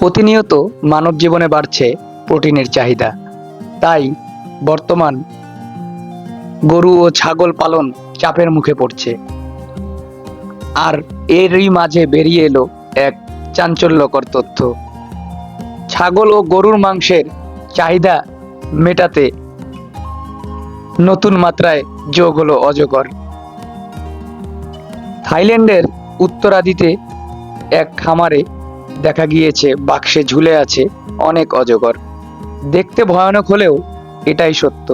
প্রতিনিয়ত মানব জীবনে বাড়ছে প্রোটিনের চাহিদা। তাই বর্তমান গরু ও ছাগল পালন চাপের মুখে পড়ছে। আর এরই মাঝে বেরিয়ে এলো এক চাঞ্চল্যকর তথ্য। ছাগল ও গরুর মাংসের চাহিদা মেটাতে নতুন মাত্রায় যোগ হলো অজগর। থাইল্যান্ডের উত্তরাদিতে এক খামারে দেখা গিয়েছে বাক্সে ঝুলে আছে অনেক অজগর। দেখতে ভয়ানক হলেও এটাই সত্য।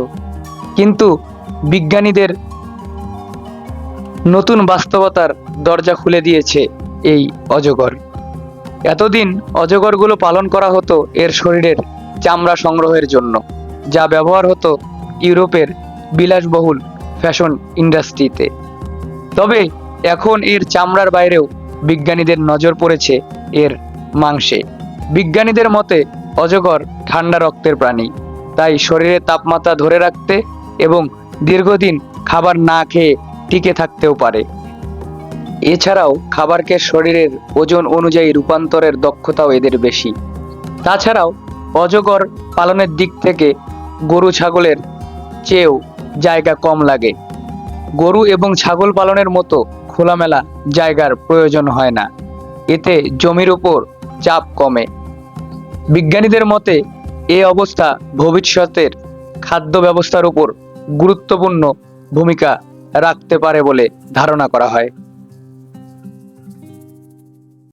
কিন্তু বিজ্ঞানীদের নতুন বাস্তবতার দরজা খুলে দিয়েছে এই অজগর। এতদিন অজগরগুলো পালন করা হতো এর শরীরের চামড়া সংগ্রহের জন্য, যা ব্যবহার হতো ইউরোপের বিলাসবহুল ফ্যাশন ইন্ডাস্ট্রিতে। তবে এখন এর চামড়ার বাইরেও বিজ্ঞানীদের নজর পড়েছে এর মাংসে। বিজ্ঞানীদের মতে অজগর ঠান্ডা রক্তের প্রাণী, তাই শরীরের তাপমাত্রা ধরে রাখতে এবং দীর্ঘদিন খাবার না খেয়ে টিকে থাকতেও পারে। এছাড়াও খাবারকে শরীরের ওজন অনুযায়ী রূপান্তরের দক্ষতাও এদের বেশি। তাছাড়াও অজগর পালনের দিক থেকে গরু ছাগলের চেয়েও জায়গা কম লাগে। গরু এবং ছাগল পালনের মতো খোলামেলা জায়গার প্রয়োজন হয় না, এতে জমির উপর চাপ কমে। বিজ্ঞানীদের মতে এই অবস্থা ভবিষ্যতের খাদ্য ব্যবস্থার উপর গুরুত্বপূর্ণ ভূমিকা রাখতে পারে বলে ধারণা করা হয়।